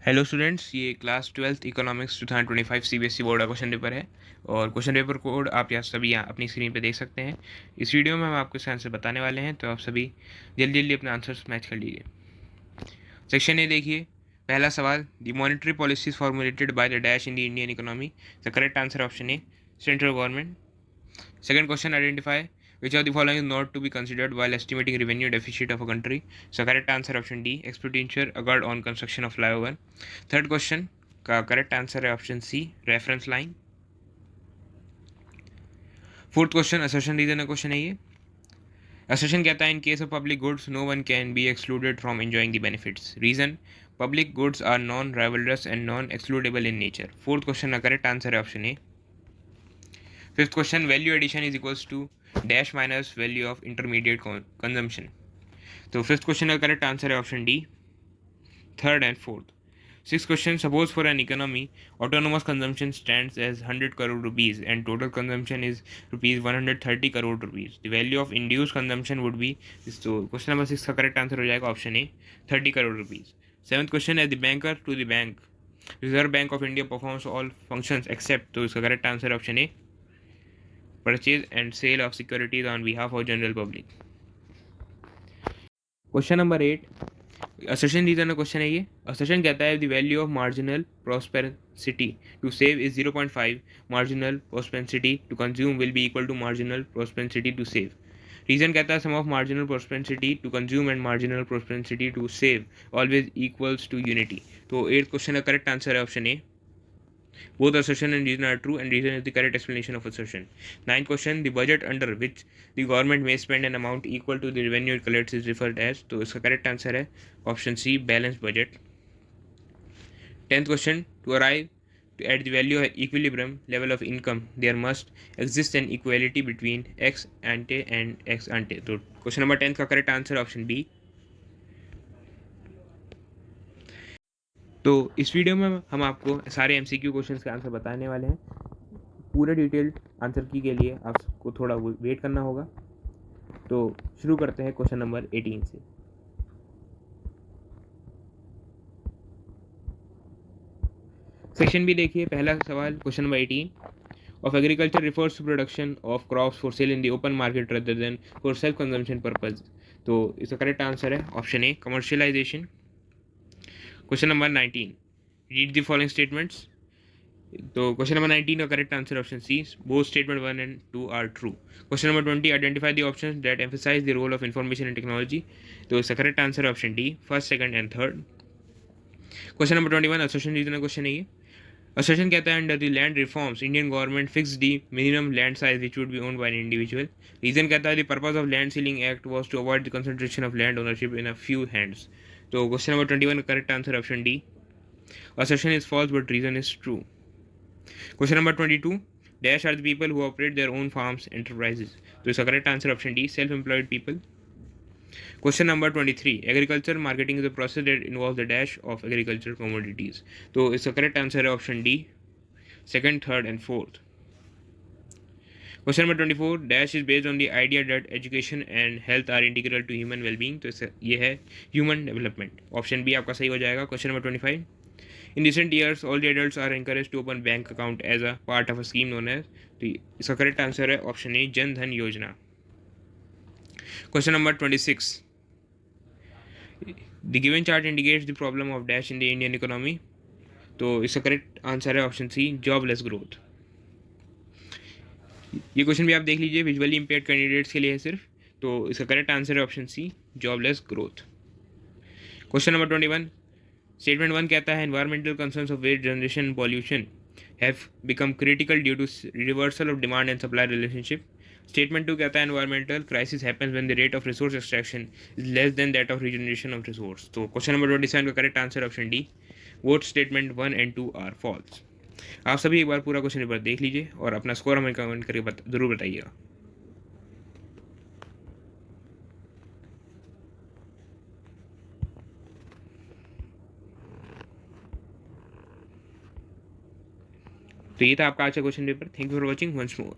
Hello students, ये class 12th economics 2025 CBSE board का question paper है। और क्वेश्चन पेपर कोड आप यहाँ सभी यहाँ अपनी स्क्रीन पे देख सकते हैं। इस वीडियो में हम आपको इसका आंसर बताने वाले हैं, तो आप सभी जल्दी जल्दी अपने आंसर्स मैच कर लीजिए। सेक्शन ए देखिए, पहला सवाल, the monetary policies formulated by the dash in the Indian economy. The correct answer option A, central government. Second question, identify which of the following is not to be considered while estimating revenue deficit of a country. So correct answer option D, expenditure occurred on construction of flyover. Third question का correct answer है option C, reference line. Fourth question, assertion reason का question है ये। Assertion कहता है in case of public goods no one can be excluded from enjoying the benefits. Reason, public goods are non-rivalrous and non-excludable in nature. Fourth question का correct answer है option A. Fifth question, value addition is equals to dash minus value of intermediate consumption. तो fifth question का correct answer है option D, third and fourth. Six question, suppose for an economy autonomous consumption stands as 100 crore rupees and total consumption is rupees 130 crore rupees, the value of induced consumption would be. तो question number 6 का correct answer हो जाएगा option A, 30 crore rupees. Seventh question, as the banker to the bank Reserve Bank of India performs all functions except. तो इसका correct answer option A, purchase and sale of securities on behalf of general public. Question number 8, assertion reason का question है ये। Assertion कहता है the value of marginal prosperity to save is 0.5, marginal prosperity to consume will be equal to marginal prosperity to save. Reason कहता है sum of marginal prosperity to consume and marginal prosperity to save always equals to unity. तो 8th question का correct answer है option A, both assertion and reason are true, and reason is the correct explanation of assertion. Ninth question, the budget under which the government may spend an amount equal to the revenue it collects is referred as। तो इसका correct answer है option C, balance budget. 10th question, to arrive at the value of equilibrium level of income there must exist an equality between ex ante and ex ante। तो question number 10 का correct answer option B. तो इस video में हम आपको सारे MCQ questions के answer बताने वाले हैं। पूरे डिटेल्ड आंसर की के लिए आपको थोड़ा वेट करना होगा। तो शुरू करते हैं क्वेश्चन नंबर 18 से। सेक्शन बी देखिए, पहला सवाल question number 18, of agriculture refers to production of crops for sale in the open market rather than for self consumption purpose. तो इसका करेक्ट आंसर है option A, commercialisation. Question number 19, read the following statements. तो question number 19 का correct answer option C, both statement 1 and 2 are true. Question number 20, identify the options that emphasise the role of information and technology. तो इसका correct answer है option D, first, second and third. Question number 21, assertion reason का question है ये। Assertion कहता है under the land reforms Indian government fix the minimum land size which would be owned by an individual. Reason कहता है the purpose of land ceiling act was to avoid the concentration of land ownership in a few hands. तो question number 21 का correct answer option D, assertion is false but reason is true. Question number 22, dash are the people who operate their own farms enterprises। तो इसका correct answer option D, self employed people. Question number 23, agriculture marketing is a process that involve the dash of agriculture commodities. तो इसका correct answer है option D, second, third and fourth. Question number 24, dash is based on the idea that education and health are integral to human wellbeing. तो ये है human development. Option B आपका सही हो जाएगा। Question number 25, in recent years all the adults are encouraged to open bank account as a part of a scheme known as। तो इसका correct answer है ऑप्शन ए, जन धन योजना। Question number 26, the given chart indicates the problem of dash in the Indian economy. तो इसका correct answer है option C, jobless growth. ये question भी आप देख लीजिए, विजुअली इंपेयर्ड कैंडिडेट्स के लिए है सिर्फ। तो इसका करेक्ट आंसर है option C, jobless growth. Question number 21, statement 1 कहता है environmental concerns of waste generation and pollution have become critical due to reversal of demand and supply relationship. Statement 2 कहता है environmental crisis happens when the rate of resource extraction is less than that of regeneration of resource. तो question number 27 का correct answer option D, both statement 1 and 2 are false. आप सभी एक बार पूरा question paper देख लीजिए और अपना स्कोर हमें कमेंट करके जरूर बताइएगा। तो ये था आपका आज का question paper. Thank you for watching once more.